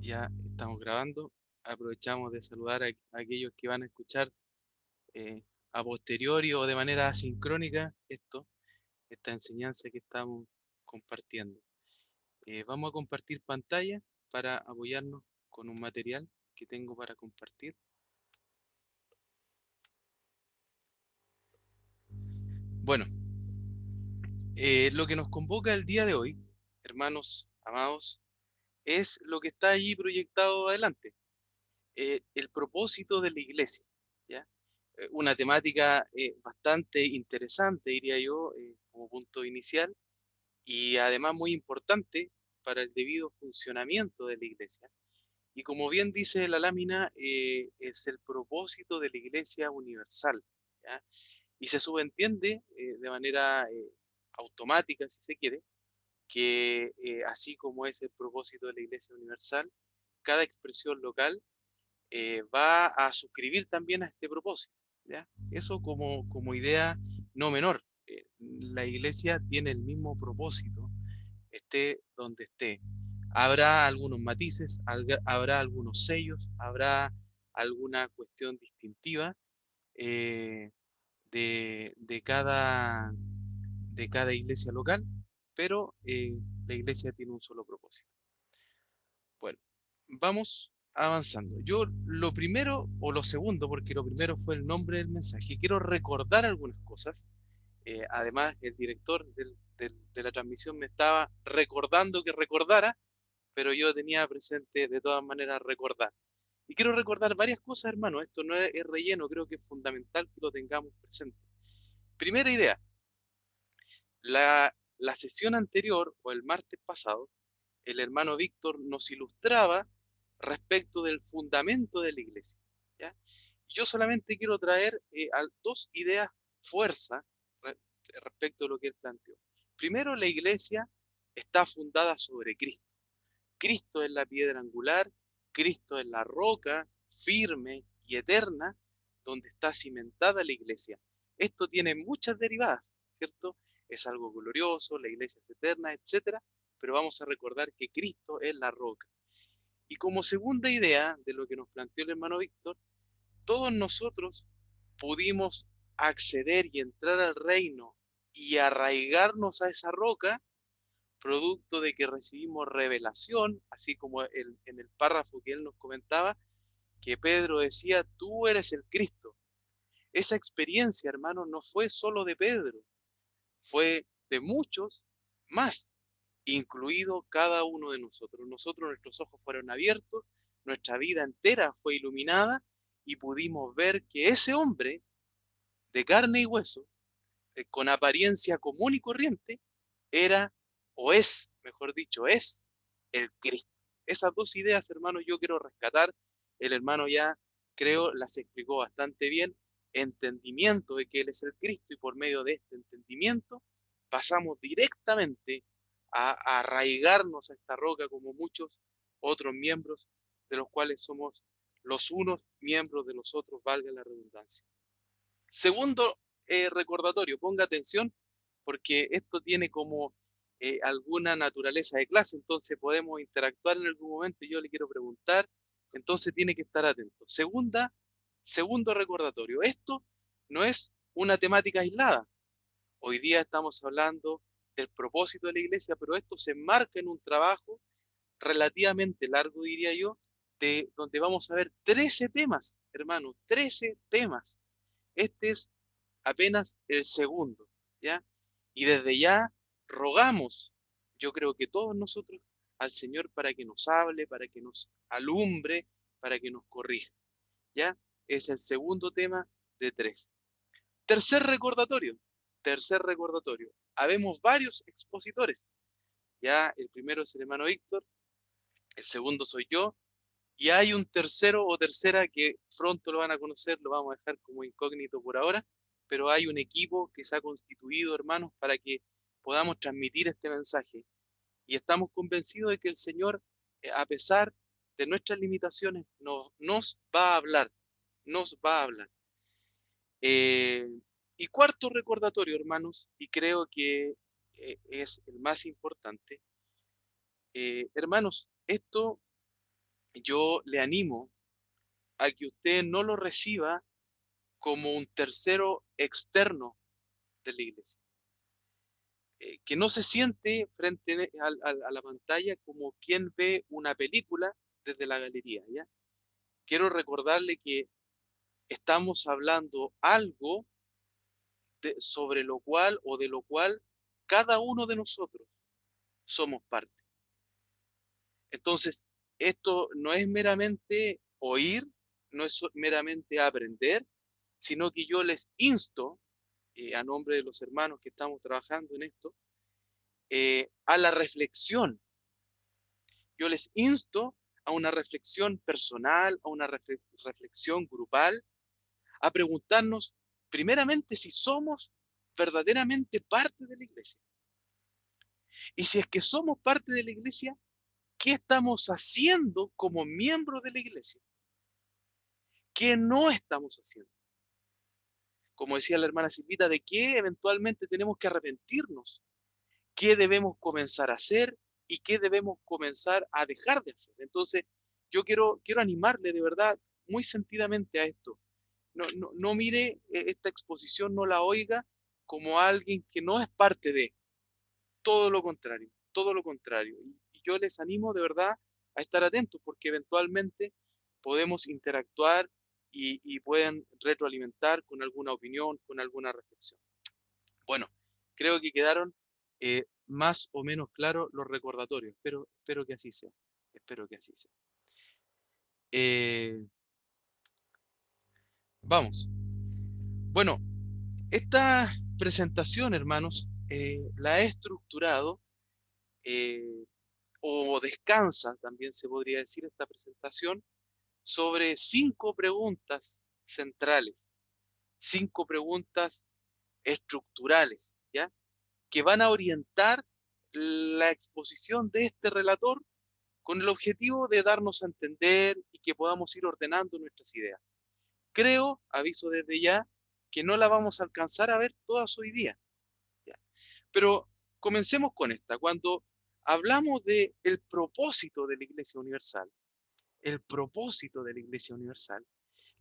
Ya estamos grabando. Aprovechamos de saludar a aquellos que van a escuchar eh, a posteriori o de manera asincrónica esta enseñanza que estamos compartiendo. Vamos a compartir pantalla para apoyarnos con un material que tengo para compartir. Bueno, lo que nos convoca el día de hoy, hermanos amados, es lo que está allí proyectado adelante, el propósito de la iglesia, ¿ya? Una temática bastante interesante, diría yo, como punto inicial, y además muy importante para el debido funcionamiento de la iglesia. Y como bien dice la lámina, es el propósito de la iglesia universal, ¿ya? Y se subentiende de manera automática, si se quiere, que así como es el propósito de la iglesia universal, cada expresión local va a suscribir también a este propósito, ¿ya? Eso como idea no menor. La iglesia tiene el mismo propósito, esté donde esté. Habrá algunos matices, habrá algunos sellos, habrá alguna cuestión distintiva eh, de cada iglesia local, pero la iglesia tiene un solo propósito. Bueno, vamos avanzando. Yo lo primero o lo segundo, porque lo primero fue el nombre del mensaje, quiero recordar algunas cosas. Además, el director de la transmisión me estaba recordando que recordara, pero yo tenía presente de todas maneras recordar. Y quiero recordar varias cosas, hermano. Esto no es relleno, creo que es fundamental que lo tengamos presente. Primera idea, la sesión anterior o el martes pasado, el hermano Víctor nos ilustraba respecto del fundamento de la iglesia, ¿ya? Yo solamente quiero traer dos ideas fuerza respecto a lo que él planteó. Primero, la iglesia está fundada sobre Cristo. Cristo es la piedra angular, Cristo es la roca firme y eterna donde está cimentada la iglesia. Esto tiene muchas derivadas, ¿cierto? Es algo glorioso, la iglesia es eterna, etcétera, pero vamos a recordar que Cristo es la roca. Y como segunda idea de lo que nos planteó el hermano Víctor, todos nosotros pudimos acceder y entrar al reino y arraigarnos a esa roca producto de que recibimos revelación, así como en el párrafo que él nos comentaba, que Pedro decía, tú eres el Cristo. Esa experiencia, hermano, no fue solo de Pedro, fue de muchos más, incluido cada uno de nosotros. Nosotros, nuestros ojos fueron abiertos, nuestra vida entera fue iluminada y pudimos ver que ese hombre de carne y hueso, con apariencia común y corriente, era o es, mejor dicho, es el Cristo. Esas dos ideas, hermano, yo quiero rescatar. El hermano ya creo las explicó bastante bien. Entendimiento de que Él es el Cristo y por medio de este entendimiento pasamos directamente a arraigarnos a esta roca como muchos otros miembros de los cuales somos los unos miembros de los otros, valga la redundancia. Segundo recordatorio, ponga atención porque esto tiene como alguna naturaleza de clase, entonces podemos interactuar en algún momento y yo le quiero preguntar, entonces tiene que estar atento. Segundo recordatorio, esto no es una temática aislada. Hoy día estamos hablando del propósito de la iglesia, pero esto se enmarca en un trabajo relativamente largo, diría yo, de donde vamos a ver 13 temas, hermanos, 13 temas. Este es apenas el segundo, ¿ya? Y desde ya rogamos, yo creo que todos nosotros, al Señor para que nos hable, para que nos alumbre, para que nos corrija, ¿ya? Es el segundo tema de tres. Tercer recordatorio, tercer recordatorio. Habemos varios expositores, ¿ya? El primero es el hermano Víctor, el segundo soy yo, y hay un tercero o tercera que pronto lo van a conocer, lo vamos a dejar como incógnito por ahora, pero hay un equipo que se ha constituido, hermanos, para que podamos transmitir este mensaje. Y estamos convencidos de que el Señor, a pesar de nuestras limitaciones, nos va a hablar, nos va a hablar. Eh, y cuarto recordatorio, hermanos, y creo que es el más importante, hermanos, esto yo le animo a que usted no lo reciba como un tercero externo de la iglesia. Que no se siente frente a la pantalla como quien ve una película desde la galería, ¿ya? Quiero recordarle que estamos hablando algo sobre lo cual o de lo cual cada uno de nosotros somos parte. Entonces, esto no es meramente oír, no es meramente aprender, sino que yo les insto, a nombre de los hermanos que estamos trabajando en esto, a la reflexión. Yo les insto a una reflexión personal, a una reflexión grupal, a preguntarnos primeramente si somos verdaderamente parte de la iglesia. Y si es que somos parte de la iglesia, ¿qué estamos haciendo como miembros de la iglesia? ¿Qué no estamos haciendo? Como decía la hermana Silvita, ¿de qué eventualmente tenemos que arrepentirnos? ¿Qué debemos comenzar a hacer y qué debemos comenzar a dejar de hacer? Entonces, yo quiero animarle de verdad muy sentidamente a esto. No mire esta exposición, no la oiga como alguien que no es parte de, todo lo contrario, todo lo contrario. Y yo les animo de verdad a estar atentos porque eventualmente podemos interactuar y pueden retroalimentar con alguna opinión, con alguna reflexión. Bueno, creo que quedaron más o menos claros los recordatorios. Espero que así sea. Espero que así sea. Eh, vamos. Bueno, esta presentación, hermanos, la he estructurado eh, o descansa, también se podría decir, esta presentación sobre 5 preguntas centrales, 5 preguntas estructurales, ¿ya? Que van a orientar la exposición de este relator con el objetivo de darnos a entender y que podamos ir ordenando nuestras ideas. Creo, aviso desde ya, que no la vamos a alcanzar a ver todas hoy día, ¿ya? Pero comencemos con esta. Cuando hablamos de el propósito de la Iglesia Universal, el propósito de la Iglesia Universal,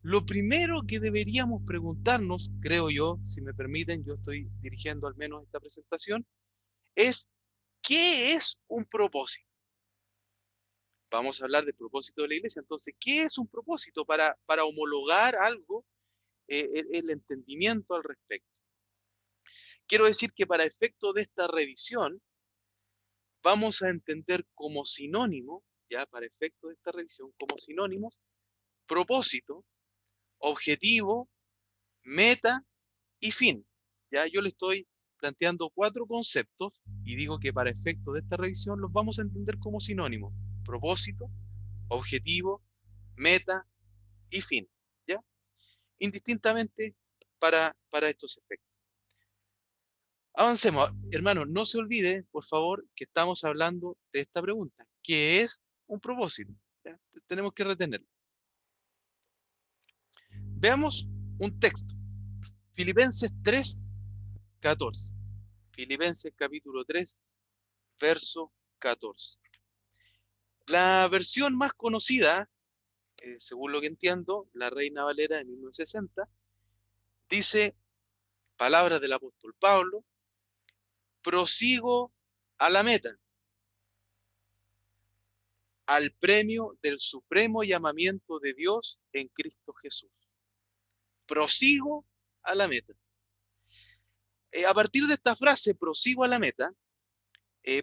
lo primero que deberíamos preguntarnos, creo yo, si me permiten, yo estoy dirigiendo al menos esta presentación, es ¿qué es un propósito? Vamos a hablar del propósito de la iglesia. Entonces, ¿qué es un propósito? Para homologar algo, el entendimiento al respecto. Quiero decir que para efecto de esta revisión, vamos a entender como sinónimo, ya para efecto de esta revisión, como sinónimos, propósito, objetivo, meta y fin. Ya yo le estoy planteando 4 conceptos y digo que para efecto de esta revisión los vamos a entender como sinónimos. Propósito, objetivo, meta y fin. ¿Ya? Indistintamente para estos efectos. Avancemos. Hermano, no se olvide, por favor, que estamos hablando de esta pregunta. ¿Qué es un propósito? ¿Ya? Tenemos que retenerlo. Veamos un texto. Filipenses 3:14. Filipenses capítulo 3, verso 14. La versión más conocida, según lo que entiendo, la Reina Valera de 1960, dice, palabras del apóstol Pablo, prosigo a la meta, al premio del supremo llamamiento de Dios en Cristo Jesús. Prosigo a la meta. A partir de esta frase, prosigo a la meta,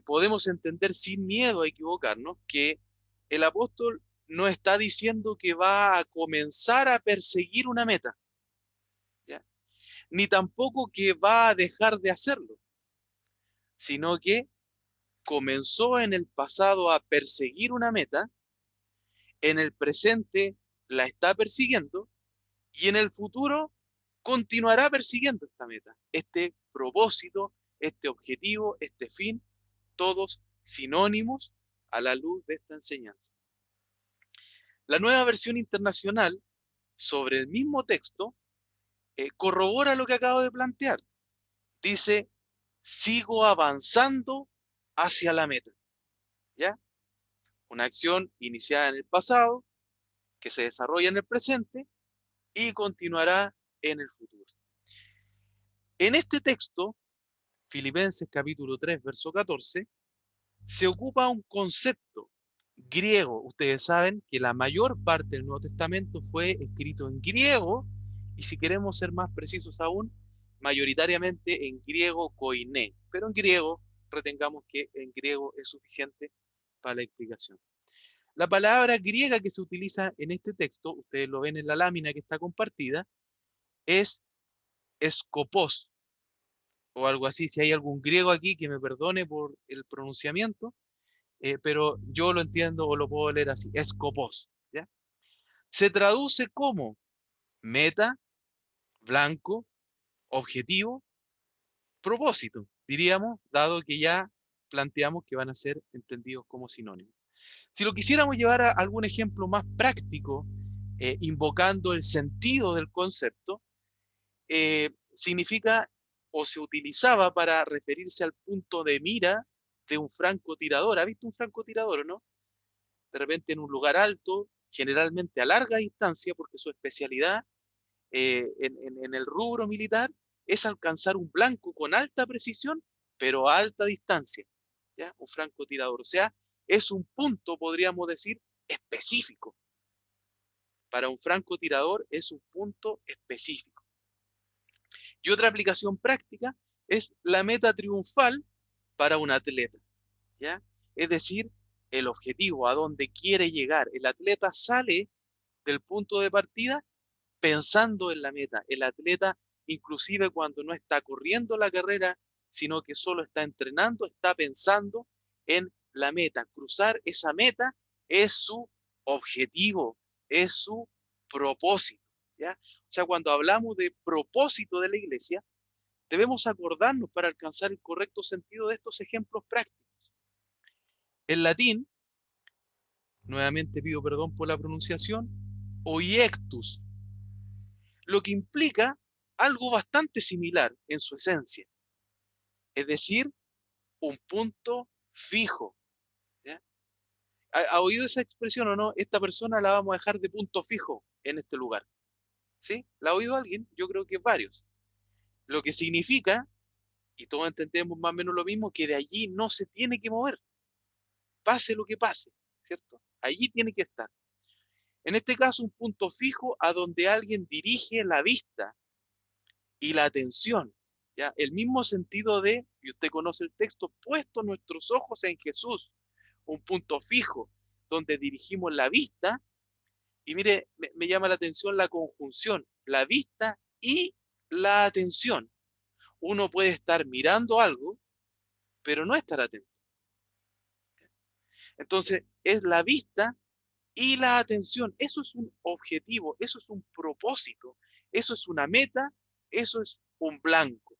podemos entender sin miedo a equivocarnos que el apóstol no está diciendo que va a comenzar a perseguir una meta, ¿ya? Ni tampoco que va a dejar de hacerlo, sino que comenzó en el pasado a perseguir una meta, en el presente la está persiguiendo y en el futuro continuará persiguiendo esta meta, este propósito, este objetivo, este fin, todos sinónimos a la luz de esta enseñanza. La nueva versión internacional sobre el mismo texto corrobora lo que acabo de plantear. Dice, sigo avanzando hacia la meta. ¿Ya? Una acción iniciada en el pasado, que se desarrolla en el presente y continuará en el futuro. En este texto, Filipenses capítulo 3, verso 14, se ocupa un concepto griego. Ustedes saben que la mayor parte del Nuevo Testamento fue escrito en griego, y si queremos ser más precisos aún, mayoritariamente en griego koiné. Pero en griego, retengamos que en griego es suficiente para la explicación. La palabra griega que se utiliza en este texto, ustedes lo ven en la lámina que está compartida, es escopos o algo así. Si hay algún griego aquí que me perdone por el pronunciamiento, pero yo lo entiendo o lo puedo leer así, escopos, ¿ya? Se traduce como meta, blanco, objetivo, propósito, diríamos, dado que ya planteamos que van a ser entendidos como sinónimos. Si lo quisiéramos llevar a algún ejemplo más práctico, invocando el sentido del concepto, significa o se utilizaba para referirse al punto de mira de un francotirador. ¿Ha visto un francotirador, no? De repente en un lugar alto, generalmente a larga distancia, porque su especialidad en el rubro militar es alcanzar un blanco con alta precisión, pero a alta distancia, ¿ya? Un francotirador. O sea, es un punto, podríamos decir, específico. Para un francotirador es un punto específico. Y otra aplicación práctica es la meta triunfal para un atleta, ¿ya? Es decir, el objetivo, a donde quiere llegar. El atleta sale del punto de partida pensando en la meta. El atleta, inclusive cuando no está corriendo la carrera, sino que solo está entrenando, está pensando en la meta. Cruzar esa meta es su objetivo, es su propósito, ¿ya? O sea, cuando hablamos de propósito de la iglesia, debemos acordarnos para alcanzar el correcto sentido de estos ejemplos prácticos. En latín, nuevamente pido perdón por la pronunciación, oiectus, lo que implica algo bastante similar en su esencia, es decir, un punto fijo, ¿ya? ¿Ha oído esa expresión o no? Esta persona la vamos a dejar de punto fijo en este lugar, ¿sí? ¿La ha oído alguien? Yo creo que varios. Lo que significa, y todos entendemos más o menos lo mismo, que de allí no se tiene que mover, pase lo que pase, ¿cierto? Allí tiene que estar. En este caso, un punto fijo a donde alguien dirige la vista y la atención, ¿ya? El mismo sentido de, y usted conoce el texto, puesto nuestros ojos en Jesús, un punto fijo donde dirigimos la vista. Y mire, me llama la atención la conjunción, la vista y la atención. Uno puede estar mirando algo, pero no estar atento. Entonces, es la vista y la atención. Eso es un objetivo, eso es un propósito, eso es una meta, eso es un blanco.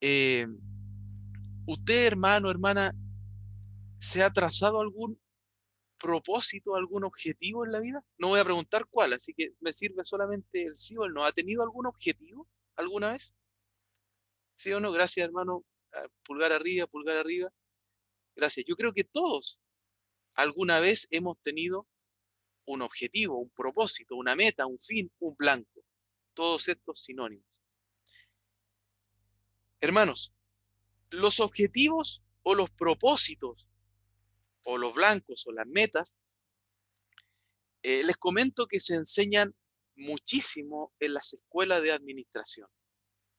Eh, ¿Usted, hermano, hermana, se ha trazado algún propósito, algún objetivo en la vida? No voy a preguntar cuál, así que me sirve solamente el sí o el no. ¿Ha tenido algún objetivo alguna vez? ¿Sí o no? Gracias, hermano. Pulgar arriba, pulgar arriba. Gracias. Yo creo que todos alguna vez hemos tenido un objetivo, un propósito, una meta, un fin, un blanco. Todos estos sinónimos. Hermanos, los objetivos o los propósitos o los blancos o las metas, les comento que se enseñan muchísimo en las escuelas de administración,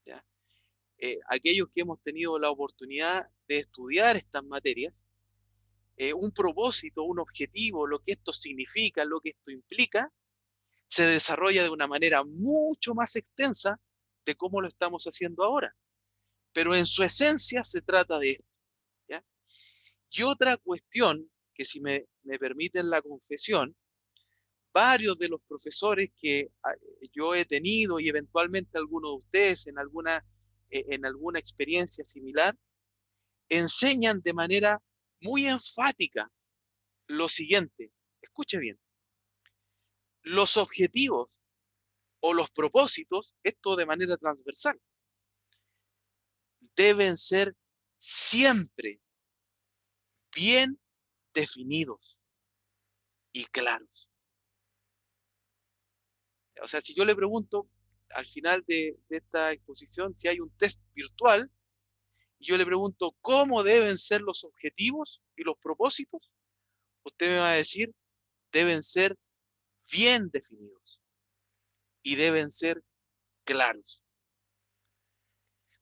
¿ya? Aquellos que hemos tenido la oportunidad de estudiar estas materias, un propósito, un objetivo, lo que esto significa, lo que esto implica, se desarrolla de una manera mucho más extensa de cómo lo estamos haciendo ahora. Pero en su esencia se trata de esto, ¿ya? Y otra cuestión, que si me permiten la confesión, varios de los profesores que yo he tenido y eventualmente algunos de ustedes en alguna experiencia similar, enseñan de manera muy enfática lo siguiente. Escuche bien, los objetivos o los propósitos, esto de manera transversal, deben ser siempre bien definidos y claros. O sea, si yo le pregunto al final de esta exposición si hay un test virtual, y yo le pregunto cómo deben ser los objetivos y los propósitos, usted me va a decir, deben ser bien definidos y deben ser claros.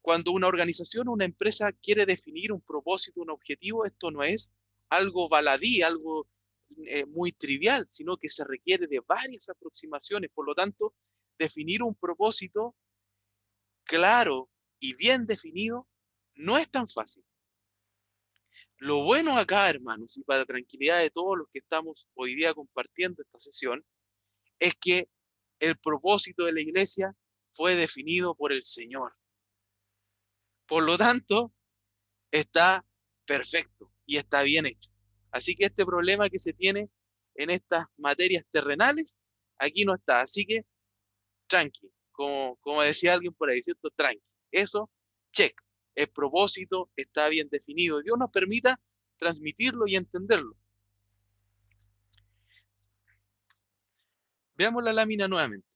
Cuando una organización o una empresa quiere definir un propósito, un objetivo, esto no es algo baladí, algo muy trivial, sino que se requiere de varias aproximaciones. Por lo tanto, definir un propósito claro y bien definido no es tan fácil. Lo bueno acá, hermanos, y para tranquilidad de todos los que estamos hoy día compartiendo esta sesión, es que el propósito de la iglesia fue definido por el Señor. Por lo tanto, está perfecto y está bien hecho. Así que este problema que se tiene en estas materias terrenales, aquí no está. Así que tranqui, como decía alguien por ahí, ¿cierto? Tranqui. Eso, check. El propósito está bien definido. Dios nos permita transmitirlo y entenderlo. Veamos la lámina nuevamente.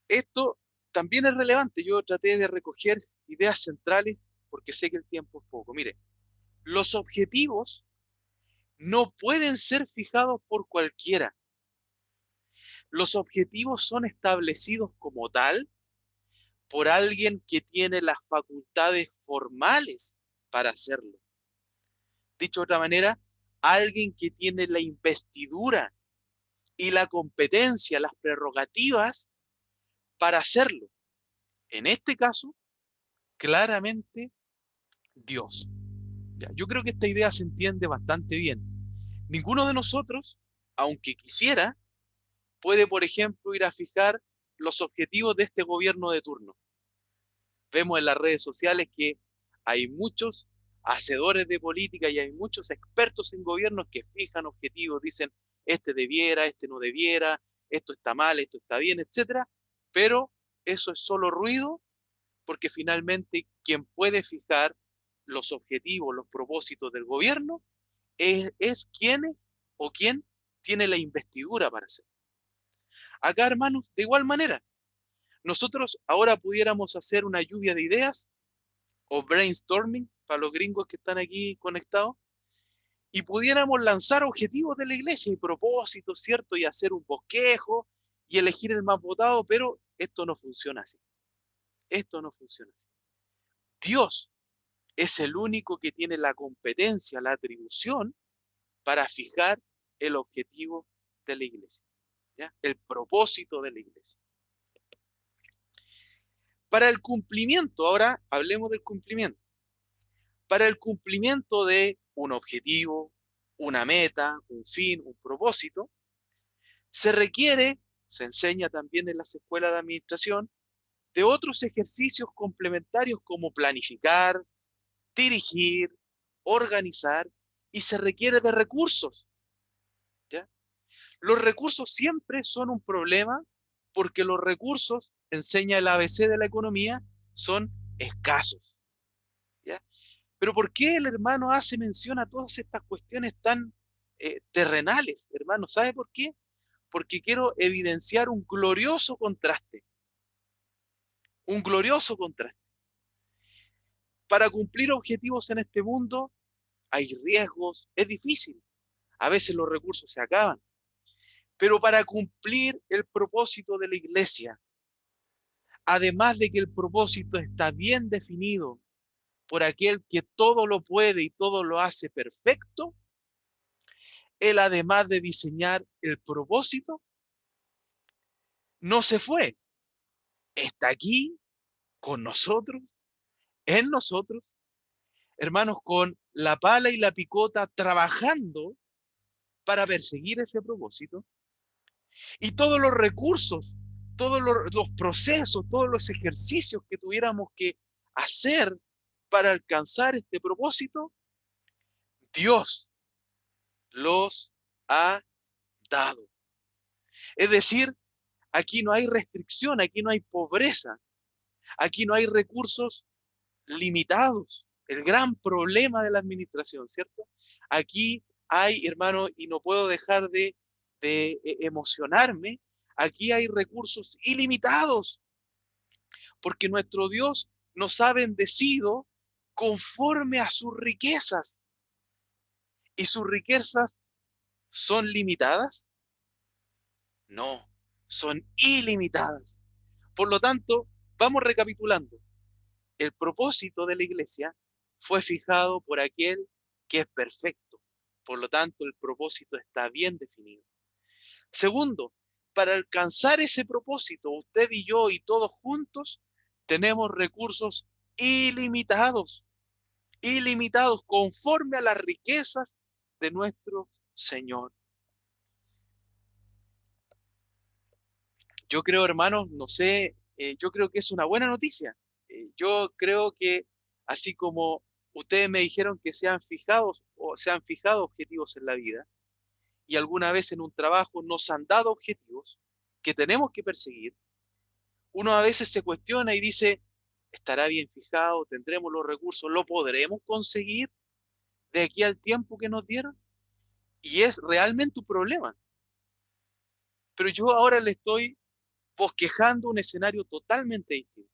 Esto también es relevante. Yo traté de recoger ideas centrales porque sé que el tiempo es poco. Mire, los objetivos no pueden ser fijados por cualquiera. Los objetivos son establecidos como tal por alguien que tiene las facultades formales para hacerlo. Dicho de otra manera, alguien que tiene la investidura y la competencia, las prerrogativas para hacerlo. En este caso, claramente Dios. Ya, yo creo que esta idea se entiende bastante bien. Ninguno de nosotros, aunque quisiera, puede, por ejemplo, ir a fijar los objetivos de este gobierno de turno. Vemos en las redes sociales que hay muchos hacedores de política y hay muchos expertos en gobiernos que fijan objetivos, dicen, este debiera, este no debiera, esto está mal, esto está bien, etcétera, pero eso es solo ruido porque finalmente quien puede fijar los objetivos, los propósitos del gobierno es quienes o quien tiene la investidura para hacerlo. Acá, hermanos, de igual manera, nosotros ahora pudiéramos hacer una lluvia de ideas o brainstorming para los gringos que están aquí conectados y pudiéramos lanzar objetivos de la iglesia y propósitos, ¿cierto? Y hacer un bosquejo y elegir el más votado, pero esto no funciona así. Esto no funciona así. Dios es el único que tiene la competencia, la atribución para fijar el objetivo de la iglesia, ¿ya? El propósito de la iglesia. Para el cumplimiento, ahora hablemos del cumplimiento. Para el cumplimiento de un objetivo, una meta, un fin, un propósito, se requiere, se enseña también en las escuelas de administración, de otros ejercicios complementarios como planificar, dirigir, organizar y se requiere de recursos, ¿ya? Los recursos siempre son un problema porque los recursos, enseña el ABC de la economía, son escasos, ¿ya? Pero ¿por qué el hermano hace mención a todas estas cuestiones tan terrenales, hermano? ¿Sabe por qué? Porque quiero evidenciar un glorioso contraste, un glorioso contraste. Para cumplir objetivos en este mundo hay riesgos, es difícil, a veces los recursos se acaban, pero para cumplir el propósito de la iglesia, además de que el propósito está bien definido por aquel que todo lo puede y todo lo hace perfecto, él además de diseñar el propósito, no se fue, está aquí con nosotros, en nosotros, hermanos, con la pala y la picota trabajando para perseguir ese propósito y todos los recursos, todos los procesos, todos los ejercicios que tuviéramos que hacer para alcanzar este propósito, Dios los ha dado. Es decir, aquí no hay restricción, aquí no hay pobreza, aquí no hay recursos limitados. El gran problema de la administración, ¿cierto? Aquí hay, hermano, y no puedo dejar de emocionarme, aquí hay recursos ilimitados, porque nuestro Dios nos ha bendecido conforme a sus riquezas. ¿Y sus riquezas son limitadas? No, son ilimitadas. Por lo tanto, vamos recapitulando. El propósito de la iglesia fue fijado por aquel que es perfecto. Por lo tanto, el propósito está bien definido. Segundo, para alcanzar ese propósito, usted y yo y todos juntos tenemos recursos ilimitados, ilimitados conforme a las riquezas de nuestro Señor. Yo creo, hermanos, no sé, yo creo que es una buena noticia. Yo creo que así como ustedes me dijeron que se han fijado o se han fijado objetivos en la vida y alguna vez en un trabajo nos han dado objetivos que tenemos que perseguir, uno a veces se cuestiona y dice, ¿estará bien fijado? ¿Tendremos los recursos? ¿Lo podremos conseguir de aquí al tiempo que nos dieron? Y es realmente un problema. Pero yo ahora le estoy bosquejando un escenario totalmente distinto.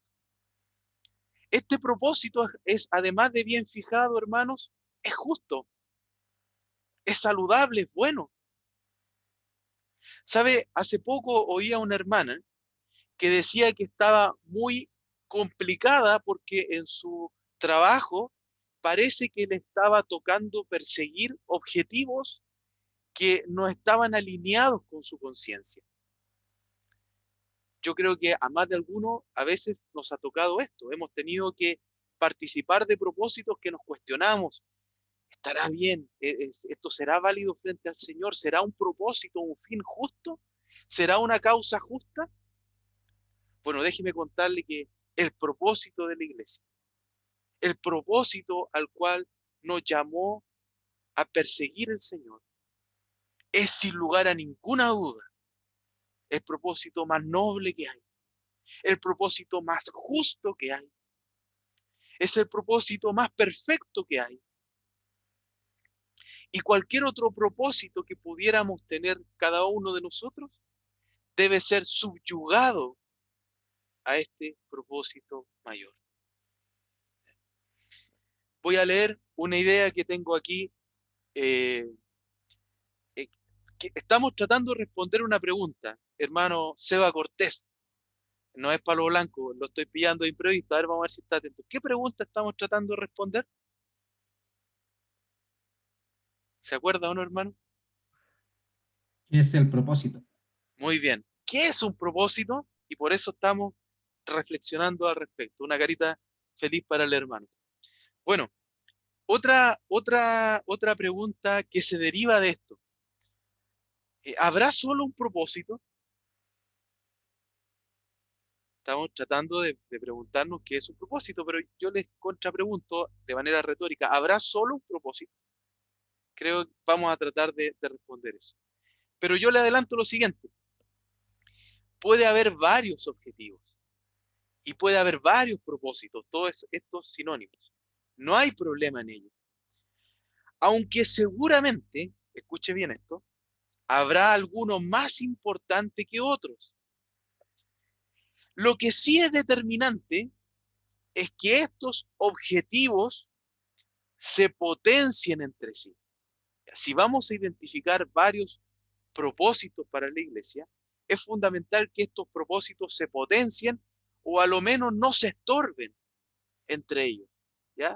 Este propósito es, además de bien fijado, hermanos, es justo, es saludable, es bueno. ¿Sabe? Hace poco oía a una hermana que decía que estaba muy complicada porque en su trabajo parece que le estaba tocando perseguir objetivos que no estaban alineados con su conciencia. Yo creo que a más de alguno a veces nos ha tocado esto. Hemos tenido que participar de propósitos que nos cuestionamos. ¿Estará bien? ¿Esto será válido frente al Señor? ¿Será un propósito, un fin justo? ¿Será una causa justa? Bueno, déjeme contarle que el propósito de la iglesia, el propósito al cual nos llamó a perseguir el Señor, es sin lugar a ninguna duda el propósito más noble que hay, el propósito más justo que hay, es el propósito más perfecto que hay. Y cualquier otro propósito que pudiéramos tener cada uno de nosotros debe ser subyugado a este propósito mayor. Voy a leer una idea que tengo aquí. eh, que estamos tratando de responder una pregunta, hermano Seba Cortés. No es Palo Blanco, lo estoy pillando de imprevisto. A ver, vamos a ver si está atento. ¿Qué pregunta estamos tratando de responder? ¿Se acuerda o no, hermano? ¿Qué es el propósito? Muy bien. ¿Qué es un propósito? Y por eso estamos reflexionando al respecto. Una carita feliz para el hermano. Bueno, otra pregunta que se deriva de esto. ¿Habrá solo un propósito? Estamos tratando de preguntarnos qué es un propósito, pero yo les contrapregunto de manera retórica, ¿habrá solo un propósito? Creo que vamos a tratar de responder eso. Pero yo le adelanto lo siguiente, puede haber varios objetivos y puede haber varios propósitos, todos estos sinónimos. No hay problema en ello. Aunque seguramente, escuche bien esto, habrá algunos más importantes que otros. Lo que sí es determinante es que estos objetivos se potencien entre sí. Si vamos a identificar varios propósitos para la iglesia, es fundamental que estos propósitos se potencien o a lo menos no se estorben entre ellos, ¿ya?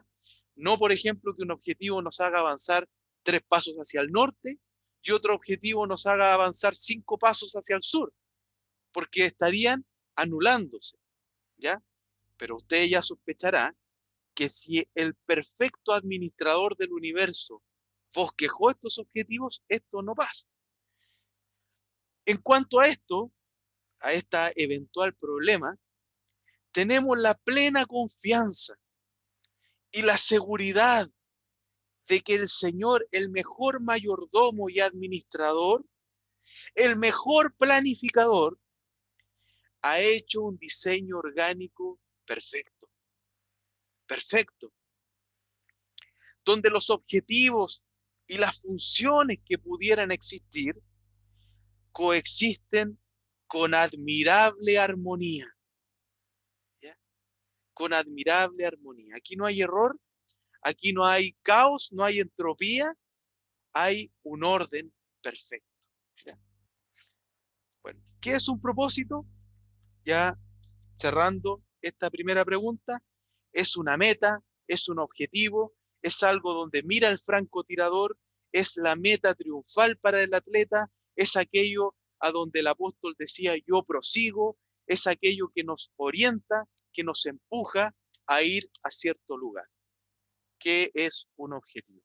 No, por ejemplo, que un objetivo nos haga avanzar 3 pasos hacia el norte y otro objetivo nos haga avanzar 5 pasos hacia el sur, porque estarían anulándose, ¿ya? Pero usted ya sospechará que si el perfecto administrador del universo bosquejó estos objetivos, esto no pasa. En cuanto a esto, a esta eventual problema, tenemos la plena confianza y la seguridad de que el Señor, el mejor mayordomo y administrador, el mejor planificador, ha hecho un diseño orgánico perfecto. perfecto, donde los objetivos y las funciones que pudieran existir coexisten con admirable armonía. ¿Ya? Con admirable armonía. Aquí no hay error, aquí no hay caos, no hay entropía, hay un orden perfecto. ¿Ya? Bueno, ¿qué es un propósito? Ya cerrando esta primera pregunta, es una meta, es un objetivo, es algo donde mira el francotirador, es la meta triunfal para el atleta, es aquello a donde el apóstol decía yo prosigo, es aquello que nos orienta, que nos empuja a ir a cierto lugar. ¿Qué es un objetivo?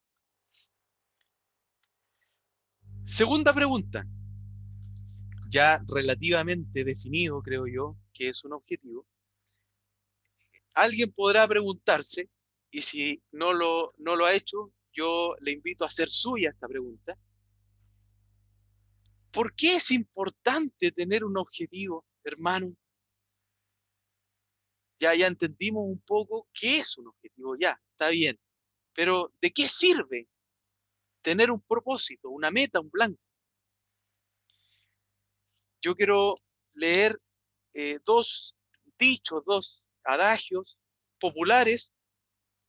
Segunda pregunta, ya relativamente definido, creo yo, que es un objetivo. Alguien podrá preguntarse, y si no lo ha hecho, yo le invito a hacer suya esta pregunta. ¿Por qué es importante tener un objetivo, hermano? Ya entendimos un poco qué es un objetivo, ya, está bien. Pero ¿de qué sirve tener un propósito, una meta, un blanco? Yo quiero leer dos dichos, dos adagios populares,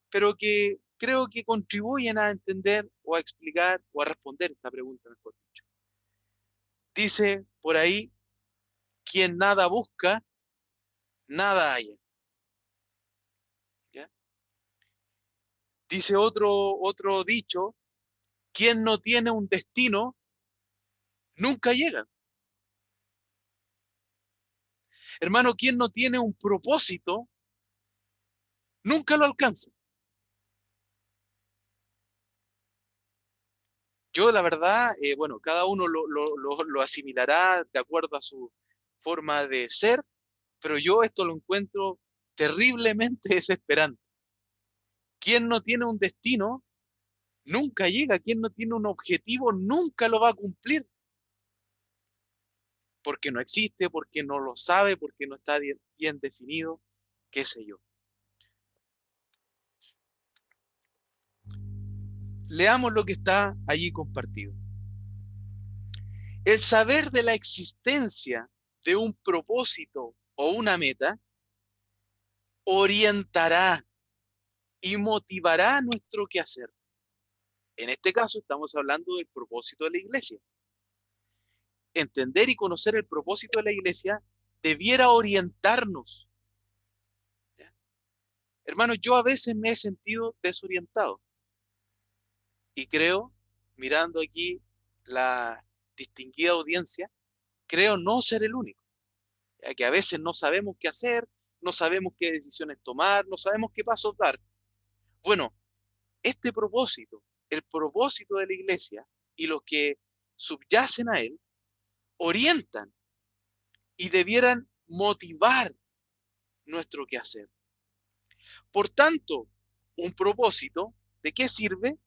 pero que creo que contribuyen a entender o a explicar o a responder esta pregunta, mejor dicho. Dice por ahí, quien nada busca, nada haya. ¿Ya? Dice otro dicho, quien no tiene un destino, nunca llega. Hermano, quien no tiene un propósito, nunca lo alcanza. Yo, la verdad, bueno, cada uno lo asimilará de acuerdo a su forma de ser, pero yo esto lo encuentro terriblemente desesperante. Quien no tiene un destino, nunca llega. Quien no tiene un objetivo, nunca lo va a cumplir. Porque no existe, porque no lo sabe, porque no está bien definido, qué sé yo. Leamos lo que está allí compartido. El saber de la existencia de un propósito o una meta orientará y motivará nuestro quehacer. En este caso estamos hablando del propósito de la iglesia. Entender y conocer el propósito de la iglesia debiera orientarnos. ¿Ya? Hermanos, yo a veces me he sentido desorientado y creo, mirando aquí la distinguida audiencia, creo no ser el único, ya que a veces no sabemos qué hacer, no sabemos qué decisiones tomar, no sabemos qué pasos dar. Bueno, este propósito, el propósito de la iglesia y los que subyacen a él, orientan y debieran motivar nuestro quehacer. Por tanto, un propósito, ¿de qué sirve?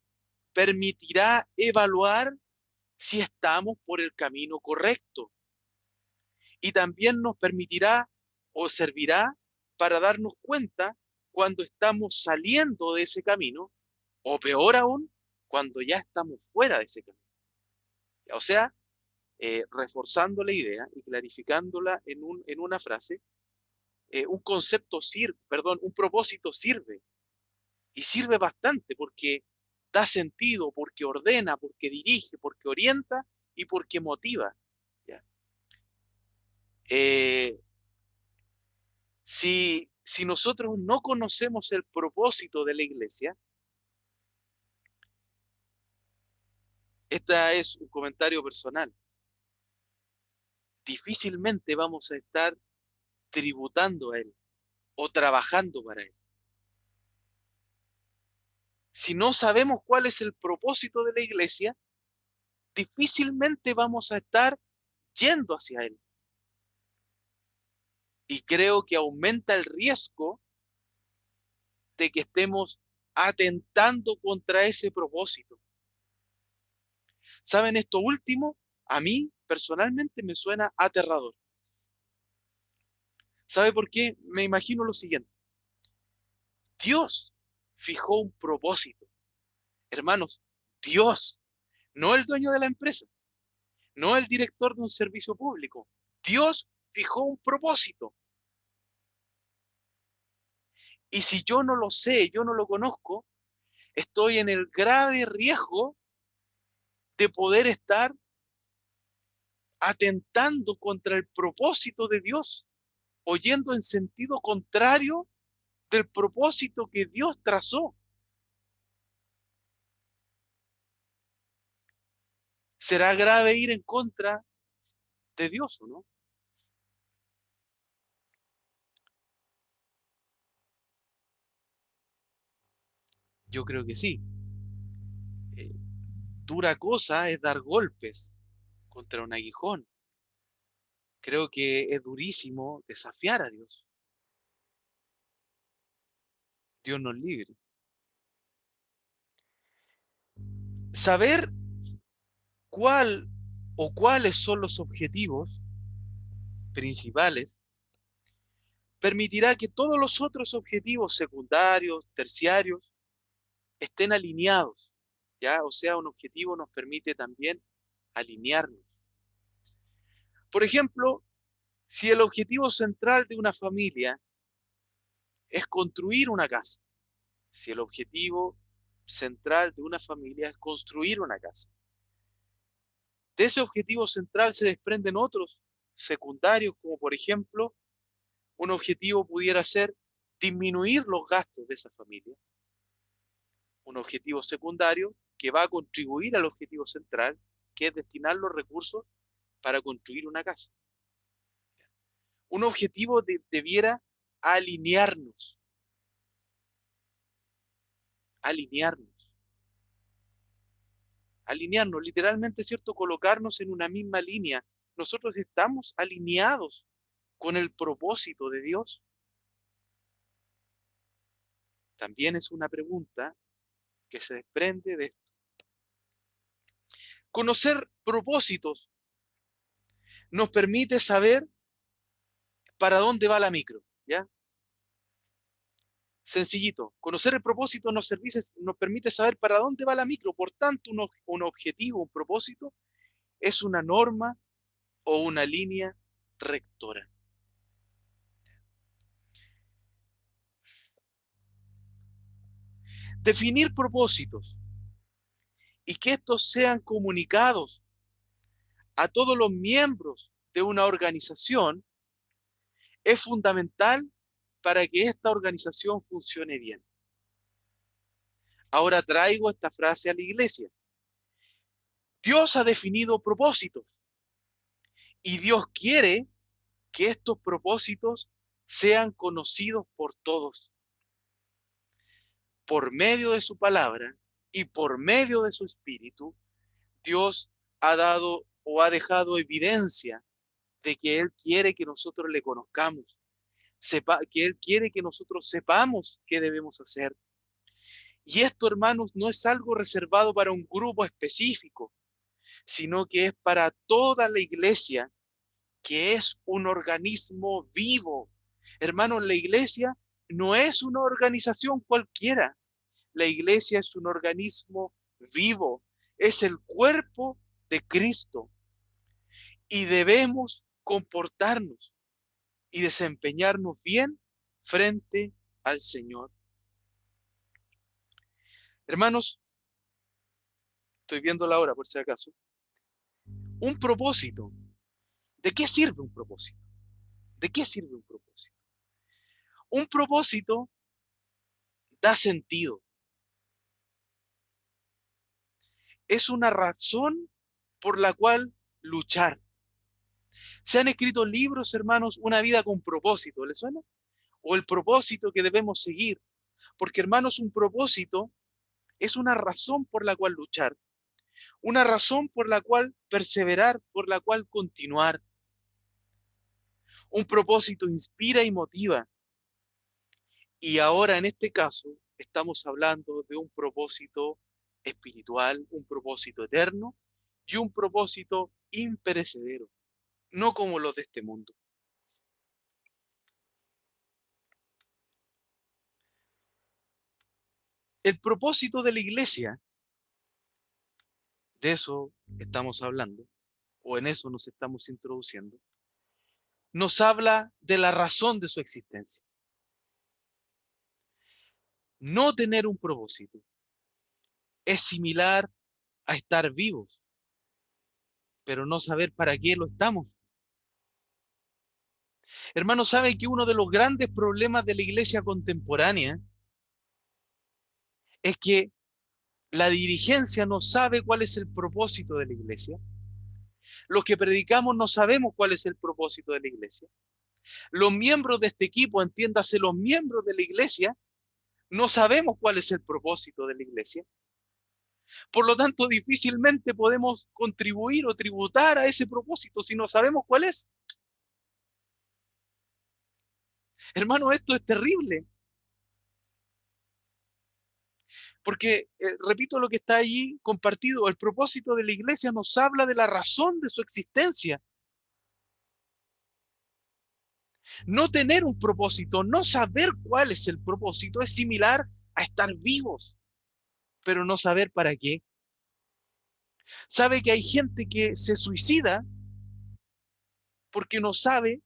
Permitirá evaluar si estamos por el camino correcto y también nos permitirá o servirá para darnos cuenta cuando estamos saliendo de ese camino o peor aún, cuando ya estamos fuera de ese camino. O sea, reforzando la idea y clarificándola en una frase, un concepto sirve, perdón, un propósito sirve y sirve bastante porque da sentido, porque ordena, porque dirige, porque orienta y porque motiva. ¿Ya? Eh, si nosotros no conocemos el propósito de la iglesia, este es un comentario personal, difícilmente vamos a estar tributando a él o trabajando para él. Si no sabemos cuál es el propósito de la iglesia, difícilmente vamos a estar yendo hacia él. Y creo que aumenta el riesgo de que estemos atentando contra ese propósito. ¿Saben esto último? A mí personalmente me suena aterrador. ¿Sabe por qué? Me imagino lo siguiente. Dios fijó un propósito. Hermanos, Dios, no el dueño de la empresa, no el director de un servicio público. Dios fijó un propósito. Y si yo no lo sé, yo no lo conozco, estoy en el grave riesgo de poder estar atentando contra el propósito de Dios, o yendo en sentido contrario del propósito que Dios trazó. ¿Será grave ir en contra de Dios o no? Yo creo que sí. Eh, Dura cosa es dar golpes contra un aguijón. Creo que es durísimo desafiar a Dios. Dios nos libre. Saber cuál o cuáles son los objetivos principales permitirá que todos los otros objetivos secundarios, terciarios, estén alineados, ¿ya? O sea, un objetivo nos permite también alinearnos. Por ejemplo, si el objetivo central de una familia es construir una casa, si el objetivo central de una familia es construir una casa, de ese objetivo central se desprenden otros secundarios, como por ejemplo, un objetivo pudiera ser disminuir los gastos de esa familia. Un objetivo secundario que va a contribuir al objetivo central, que es destinar los recursos para construir una casa. Un objetivo debiera alinearnos, alinearnos, alinearnos, literalmente, ¿cierto? Colocarnos en una misma línea. Nosotros estamos alineados con el propósito de Dios. También es una pregunta que se desprende de esto. Conocer propósitos nos permite saber para dónde va la micro, ¿ya? Sencillito, conocer el propósito nos permite saber para dónde va la micro. Por tanto, un objetivo, un propósito, es una norma o una línea rectora. Definir propósitos y que estos sean comunicados a todos los miembros de una organización es fundamental para que esta organización funcione bien. Ahora traigo esta frase a la iglesia. Dios ha definido propósitos y Dios quiere que estos propósitos sean conocidos por todos. Por medio de su palabra y por medio de su espíritu, Dios ha dado o ha dejado evidencia de que Él quiere que nosotros le conozcamos, que Él quiere que nosotros sepamos qué debemos hacer. Y esto, hermanos, no es algo reservado para un grupo específico, sino que es para toda la iglesia, que es un organismo vivo. Hermanos, la iglesia no es una organización cualquiera. La iglesia es un organismo vivo, es el cuerpo de Cristo y debemos comportarnos y desempeñarnos bien frente al Señor. Hermanos, estoy viendo la hora por si acaso. Un propósito. ¿De qué sirve un propósito? ¿De qué sirve un propósito? Un propósito da sentido. Es una razón por la cual luchar. Se han escrito libros, hermanos, Una vida con propósito, ¿les suena? O el propósito que debemos seguir. Porque, hermanos, un propósito es una razón por la cual luchar, una razón por la cual perseverar, por la cual continuar. Un propósito inspira y motiva. Y ahora, en este caso, estamos hablando de un propósito espiritual, un propósito eterno y un propósito imperecedero, no como los de este mundo. El propósito de la iglesia, de eso estamos hablando, o en eso nos estamos introduciendo, nos habla de la razón de su existencia. No tener un propósito es similar a estar vivos, pero no saber para qué lo estamos. Hermanos, ¿saben que uno de los grandes problemas de la iglesia contemporánea es que la dirigencia no sabe cuál es el propósito de la iglesia? Los que predicamos no sabemos cuál es el propósito de la iglesia. Los miembros de este equipo, entiéndase, los miembros de la iglesia, no sabemos cuál es el propósito de la iglesia. Por lo tanto, difícilmente podemos contribuir o tributar a ese propósito si no sabemos cuál es. Hermano, esto es terrible. Porque, repito lo que está allí compartido, el propósito de la iglesia nos habla de la razón de su existencia. No tener un propósito, no saber cuál es el propósito, es similar a estar vivos, pero no saber para qué. Sabe que hay gente que se suicida porque no sabe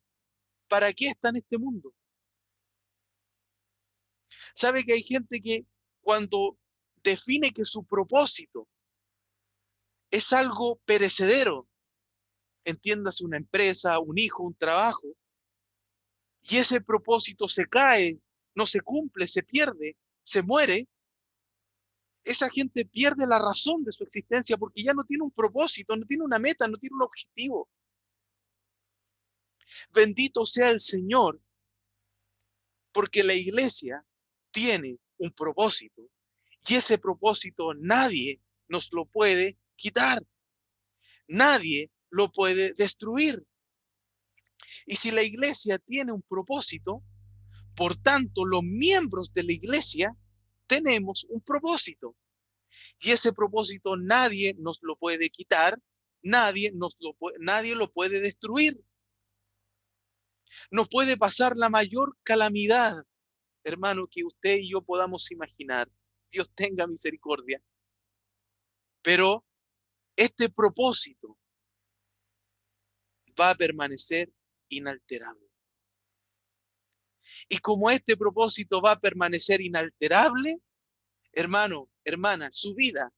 para qué está en este mundo. Sabe que hay gente que cuando define que su propósito es algo perecedero, entiéndase una empresa, un hijo, un trabajo, y ese propósito se cae, no se cumple, se pierde, se muere, esa gente pierde la razón de su existencia porque ya no tiene un propósito, no tiene una meta, no tiene un objetivo. Bendito sea el Señor, porque la iglesia tiene un propósito y ese propósito nadie nos lo puede quitar, nadie lo puede destruir. Y si la iglesia tiene un propósito, por tanto, los miembros de la iglesia tenemos un propósito. Y ese propósito nadie nos lo puede quitar, nadie lo puede destruir. Nos puede pasar la mayor calamidad, hermano, que usted y yo podamos imaginar. Dios tenga misericordia. Pero este propósito va a permanecer inalterable. Y como este propósito va a permanecer inalterable, hermano, hermana, su vida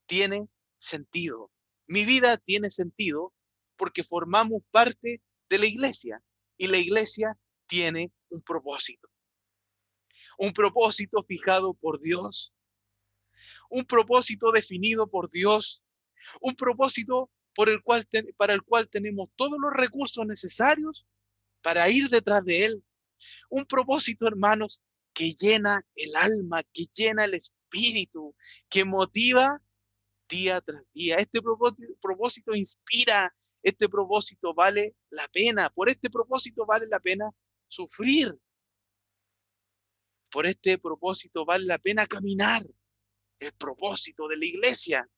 tiene sentido. Mi vida tiene sentido porque formamos parte de la iglesia y la iglesia tiene un propósito fijado por Dios, un propósito definido por Dios, un propósito para el cual tenemos todos los recursos necesarios para ir detrás de él. Un propósito, hermanos, que llena el alma, que llena el espíritu, que motiva día tras día. Este propósito inspira, este propósito vale la pena, por este propósito vale la pena sufrir, por este propósito vale la pena caminar, el propósito de la iglesia.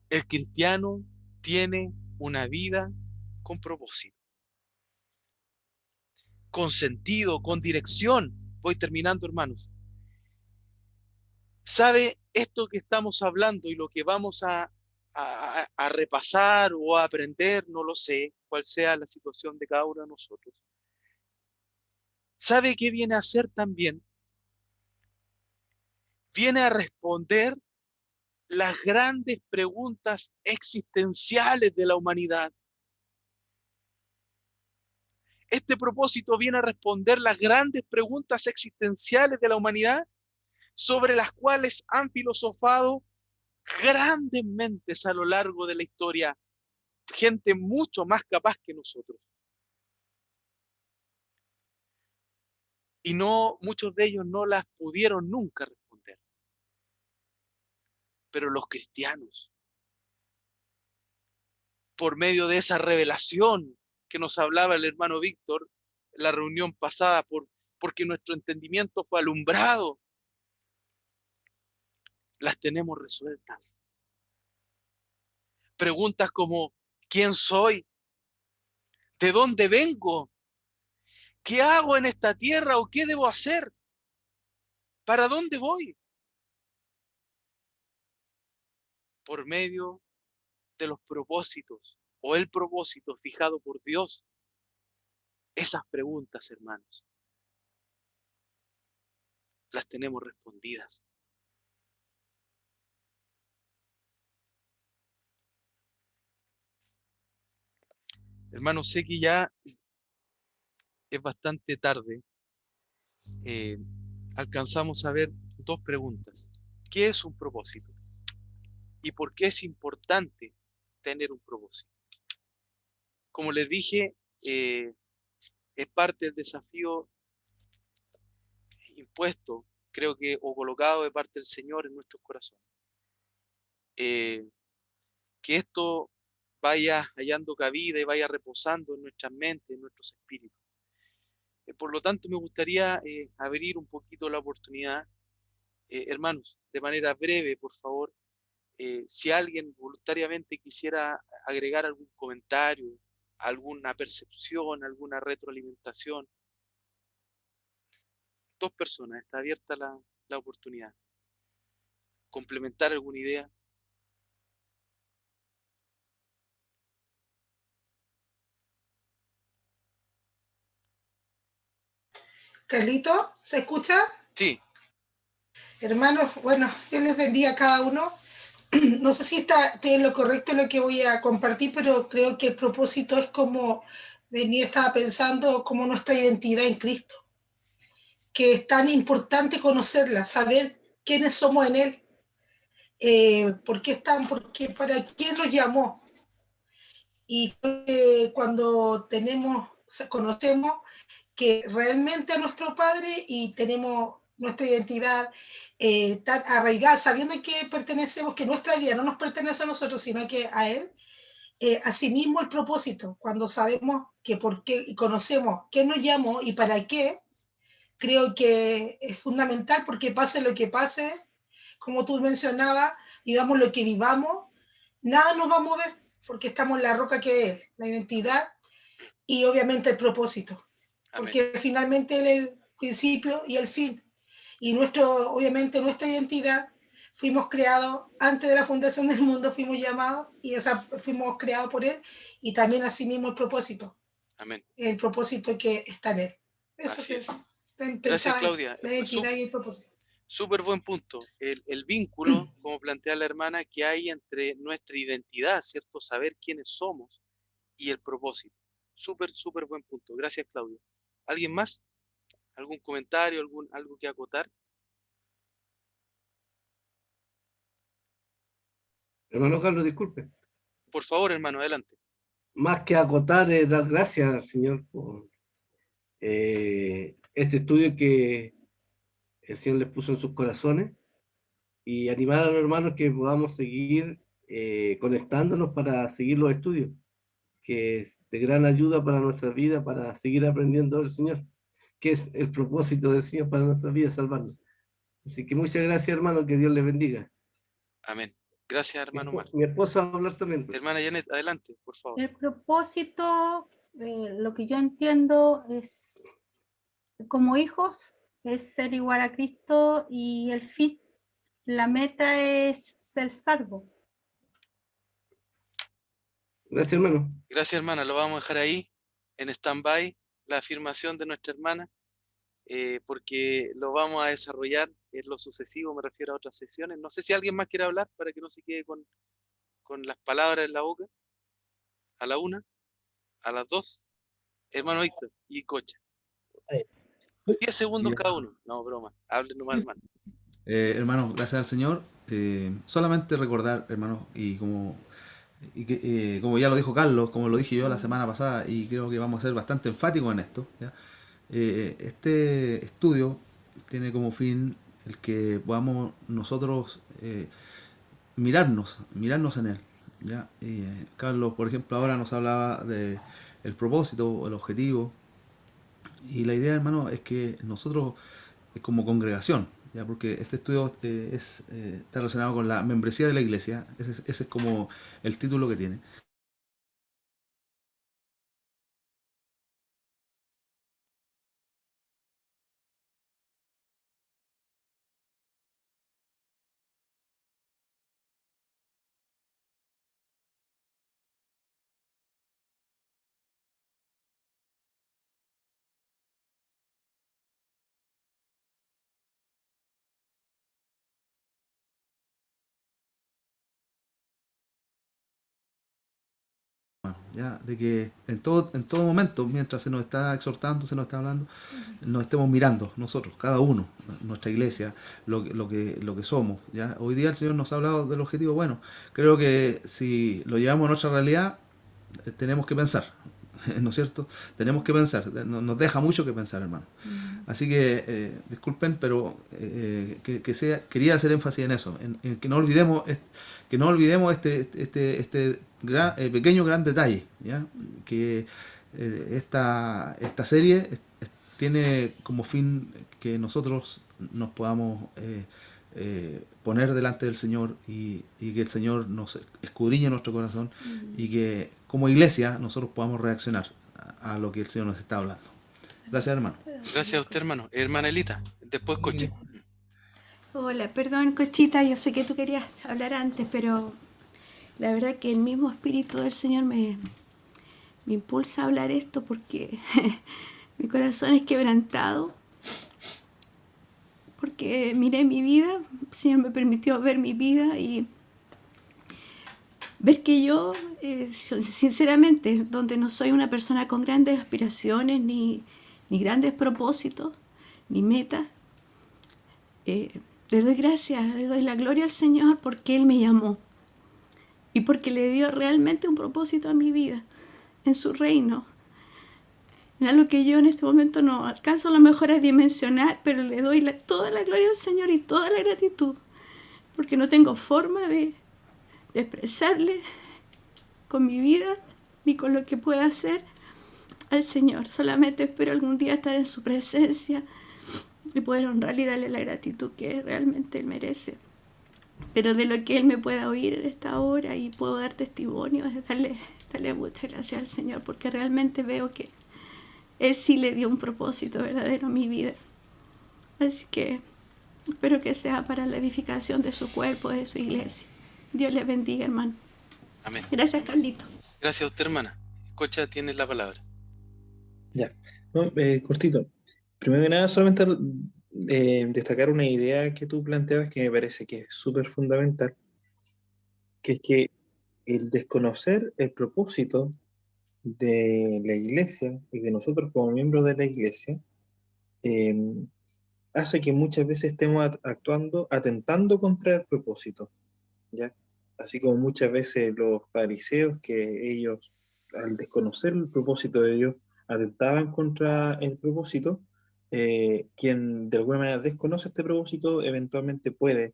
El cristiano tiene una vida con propósito, con sentido, con dirección. Voy terminando, hermanos. ¿Sabe esto que estamos hablando y lo que vamos a repasar o a aprender? No lo sé, cuál sea la situación de cada uno de nosotros. ¿Sabe qué viene a hacer también? Viene a responder las grandes preguntas existenciales de la humanidad. Este propósito viene a responder las grandes preguntas existenciales de la humanidad sobre las cuales han filosofado grandes mentes a lo largo de la historia, gente mucho más capaz que nosotros. Y no, muchos de ellos no las pudieron nunca responder. Pero los cristianos, por medio de esa revelación que nos hablaba el hermano Víctor en la reunión pasada, porque nuestro entendimiento fue alumbrado, las tenemos resueltas. Preguntas como, ¿quién soy? ¿De dónde vengo? ¿Qué hago en esta tierra o qué debo hacer? ¿Para dónde voy? Por medio de los propósitos o el propósito fijado por Dios. Esas preguntas, hermanos, las tenemos respondidas. Hermanos, sé que ya es bastante tarde. eh, Alcanzamos a ver dos preguntas. ¿Qué es un propósito? ¿Y por qué es importante tener un propósito? Como les dije, es parte del desafío impuesto, creo que, o colocado de parte del Señor en nuestros corazones. Eh, que esto vaya hallando cabida y vaya reposando en nuestras mentes, en nuestros espíritus. Por lo tanto, me gustaría abrir un poquito la oportunidad. Hermanos, de manera breve, por favor, si alguien voluntariamente quisiera agregar algún comentario, alguna percepción, alguna retroalimentación, dos personas, está abierta la oportunidad. Complementar alguna idea. Carlito, ¿se escucha? Sí, Hermanos, bueno, Dios les bendiga a cada uno. No sé si estoy en lo correcto en lo que voy a compartir, pero creo que el propósito es como estaba pensando, como nuestra identidad en Cristo, que es tan importante conocerla, saber quiénes somos en Él, por qué están, porque para quién nos llamó. Y cuando conocemos que realmente a nuestro Padre y tenemos nuestra identidad tan arraigada, sabiendo que pertenecemos, que nuestra vida no nos pertenece a nosotros, sino que a Él. Asimismo, el propósito, cuando sabemos que por qué y conocemos qué nos llamó y para qué, creo que es fundamental porque pase lo que pase, como tú mencionabas, vivamos lo que vivamos, nada nos va a mover porque estamos en la roca que es Él, la amén, identidad y obviamente el propósito, amén, porque finalmente Él es el principio y el fin. Y obviamente nuestra identidad, fuimos creados antes de la fundación del mundo, fuimos llamados y fuimos creados por Él y también asimismo amén. el propósito que está en Él. Eso Así que es. Gracias, pensaba eso, Claudia. la identidad y el propósito. Súper buen punto. El vínculo, como plantea la hermana, que hay entre nuestra identidad, ¿cierto? Saber quiénes somos y el propósito. Súper, súper buen punto. Gracias, Claudia. ¿Alguien más? ¿Algún comentario? ¿Algo que acotar? Hermano Carlos, disculpe. Por favor, hermano, adelante. Más que acotar, dar gracias al Señor por este estudio que el Señor les puso en sus corazones y animar a los hermanos que podamos seguir conectándonos para seguir los estudios, que es de gran ayuda para nuestra vida, para seguir aprendiendo del Señor, que es el propósito del Señor para nuestra vida, salvarnos. Así que muchas gracias, hermano, que Dios les bendiga. Amén. Gracias, hermano Omar. Mi esposa va a hablar también. Hermana Janet, adelante, por favor. El propósito, lo que yo entiendo es, como hijos, es ser igual a Cristo y el fin, la meta es ser salvo. Gracias, hermano. Gracias, hermana. Lo vamos a dejar ahí, en stand-by, la afirmación de nuestra hermana, porque lo vamos a desarrollar en lo sucesivo, me refiero a otras sesiones. No sé si alguien más quiere hablar para que no se quede con las palabras en la boca. A la una, a las dos. Hermano Víctor y Cocha. 10 segundos cada uno. No, broma. Hablen nomás, hermano. Hermanos, gracias al Señor. Solamente recordar, hermanos, como ya lo dijo Carlos, como lo dije yo la semana pasada, y creo que vamos a ser bastante enfáticos en esto, ¿ya? Este estudio tiene como fin el que podamos nosotros mirarnos en él, ¿ya? Carlos, por ejemplo, ahora nos hablaba de el propósito, el objetivo, y la idea, hermano, es que nosotros, como congregación, ¿ya? Porque este estudio está relacionado con la membresía de la iglesia, ese es como el título que tiene. ¿ya? De que en todo momento, mientras se nos está exhortando, se nos está hablando, nos estemos mirando nosotros, cada uno, nuestra iglesia, lo que somos, ¿ya? Hoy día el Señor nos ha hablado del objetivo. Bueno, creo que si lo llevamos a nuestra realidad, tenemos que pensar, ¿no es cierto? Tenemos que pensar, nos deja mucho que pensar, hermano. Así que, disculpen, pero quería hacer énfasis en eso, en que no olvidemos este pequeño gran detalle, ¿ya? Que esta serie tiene como fin que nosotros nos podamos poner delante del Señor y que el Señor nos escudriñe nuestro corazón y que como iglesia nosotros podamos reaccionar a lo que el Señor nos está hablando. Gracias, hermano. Gracias a usted, hermano. Hermana Elita, después Coche. Hola, perdón, Cochita, yo sé que tú querías hablar antes, pero la verdad que el mismo Espíritu del Señor me impulsa a hablar esto porque mi corazón es quebrantado, porque miré mi vida, el Señor me permitió ver mi vida y ver que yo, sinceramente, donde no soy una persona con grandes aspiraciones, ni grandes propósitos, ni metas, le doy gracias, le doy la gloria al Señor porque Él me llamó y porque le dio realmente un propósito a mi vida, en su reino. En algo que yo en este momento no alcanzo a lo mejor a dimensionar, pero le doy toda la gloria al Señor y toda la gratitud, porque no tengo forma de expresarle con mi vida ni con lo que pueda hacer al Señor. Solamente espero algún día estar en su presencia y poder honrarle y darle la gratitud que realmente Él merece. Pero de lo que Él me pueda oír en esta hora y puedo dar testimonio, es darle muchas gracias al Señor, porque realmente veo que Él sí le dio un propósito verdadero a mi vida. Así que espero que sea para la edificación de su cuerpo, de su iglesia. Dios le bendiga, hermano. Amén. Gracias, Carlito. Gracias a usted, hermana. Cocha, tienes la palabra. Ya, no, cortito. Primero que nada, solamente destacar una idea que tú planteabas que me parece que es súper fundamental, que es que el desconocer el propósito de la iglesia y de nosotros como miembros de la iglesia hace que muchas veces estemos actuando, atentando contra el propósito, ¿ya? Así como muchas veces los fariseos, que ellos, al desconocer el propósito de Dios, atentaban contra el propósito, quien de alguna manera desconoce este propósito, eventualmente puede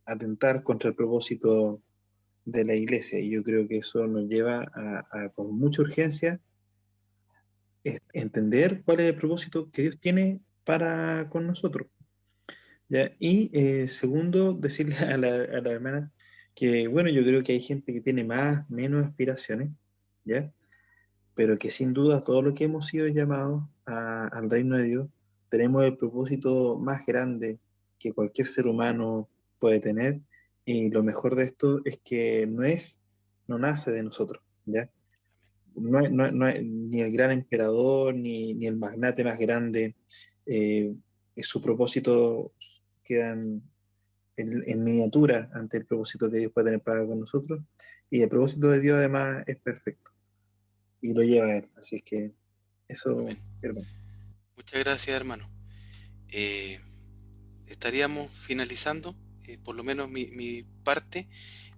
atentar contra el propósito de la iglesia. Y yo creo que eso nos lleva a con mucha urgencia, entender cuál es el propósito que Dios tiene para con nosotros, ¿ya? Y segundo, decirle a la hermana que, bueno, yo creo que hay gente que tiene más, menos aspiraciones, ¿ya? Pero que sin duda todo lo que hemos sido llamados al reino de Dios, tenemos el propósito más grande que cualquier ser humano puede tener, y lo mejor de esto es que no nace de nosotros, ¿ya? Ni el gran emperador, ni el magnate más grande, su propósito quedan en miniatura ante el propósito que Dios puede tener para con nosotros, y el propósito de Dios además es perfecto y lo lleva a Él. Así es que eso, Amén. hermano. Muchas gracias, hermano. Estaríamos finalizando, por lo menos mi parte,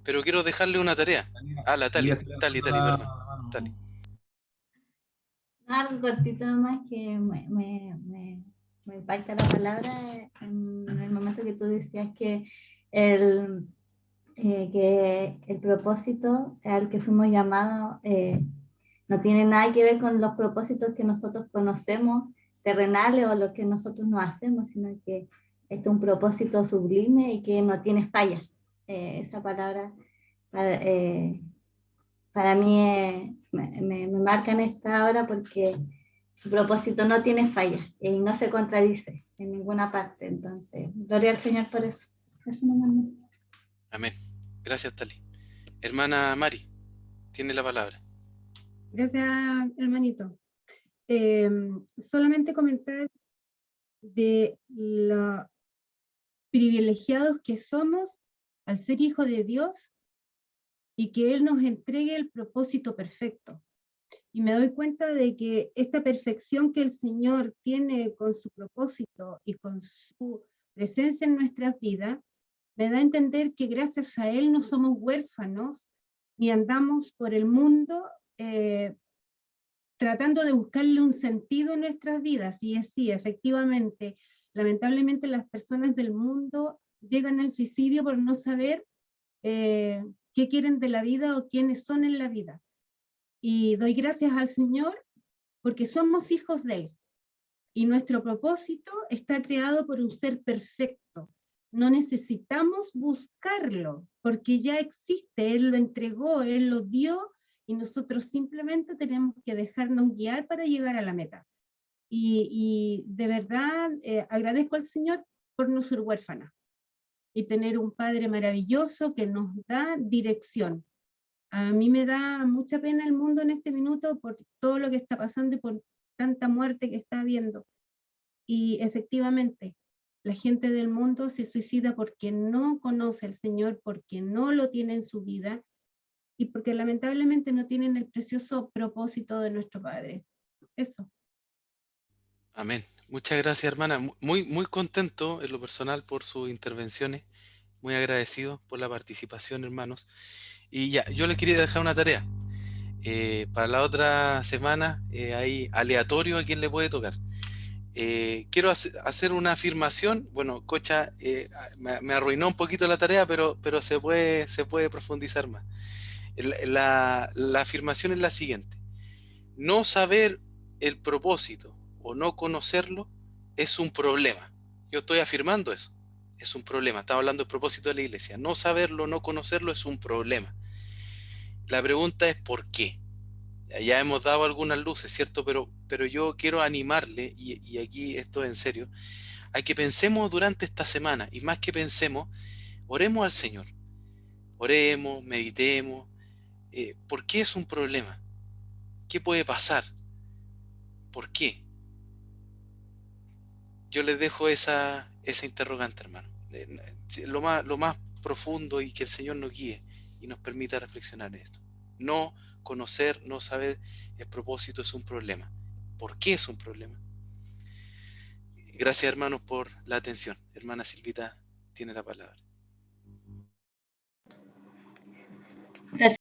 pero quiero dejarle una tarea. La Tali, perdón. Tali. Algo cortito nomás que me impacta la palabra en el momento que tú decías que el propósito al que fuimos llamados no tiene nada que ver con los propósitos que nosotros conocemos, terrenales o los que nosotros no hacemos, sino que este es un propósito sublime y que no tiene falla. Esa palabra para mí me marca en esta hora porque su propósito no tiene falla y no se contradice en ninguna parte. Entonces, gloria al Señor por eso. Eso me mandó. Amén. Gracias, Tali. Hermana Mari, tiene la palabra. Gracias, hermanito. Solamente comentar de lo privilegiados que somos al ser hijos de Dios y que Él nos entregue el propósito perfecto. Y me doy cuenta de que esta perfección que el Señor tiene con su propósito y con su presencia en nuestras vidas, me da a entender que gracias a Él no somos huérfanos, ni andamos por el mundo tratando de buscarle un sentido en nuestras vidas. Y es sí, efectivamente, lamentablemente las personas del mundo llegan al suicidio por no saber qué quieren de la vida o quiénes son en la vida. Y doy gracias al Señor porque somos hijos de Él. Y nuestro propósito está creado por un ser perfecto. No necesitamos buscarlo, porque ya existe, Él lo entregó, Él lo dio, y nosotros simplemente tenemos que dejarnos guiar para llegar a la meta. Y de verdad agradezco al Señor por no ser huérfana y tener un Padre maravilloso que nos da dirección. A mí me da mucha pena el mundo en este minuto por todo lo que está pasando y por tanta muerte que está habiendo. Y efectivamente, la gente del mundo se suicida porque no conoce al Señor, porque no lo tiene en su vida y porque lamentablemente no tienen el precioso propósito de nuestro Padre. Eso. Amén. Muchas gracias, hermana. Muy contento en lo personal por sus intervenciones. Muy agradecido por la participación, hermanos. Y ya, yo les quería dejar una tarea. Para la otra semana, hay aleatorio a quien le puede tocar. Quiero hacer una afirmación. Bueno, Cocha me arruinó un poquito la tarea, pero se puede profundizar más. La afirmación es la siguiente: no saber el propósito o no conocerlo es un problema. Yo estoy afirmando eso. Es un problema. Estamos hablando del propósito de la iglesia. No saberlo, no conocerlo es un problema. La pregunta es ¿por qué? Ya hemos dado algunas luces, ¿cierto? Pero yo quiero animarle, y aquí esto es en serio, a que pensemos durante esta semana, y más que pensemos, oremos al Señor. Oremos, meditemos. ¿Por qué es un problema? ¿Qué puede pasar? ¿Por qué? Yo les dejo esa interrogante, hermano. Lo más profundo, y que el Señor nos guíe y nos permita reflexionar en esto. No conocer, no saber el propósito es un problema. ¿Por qué es un problema? Gracias, hermanos, por la atención. Hermana Silvita tiene la palabra.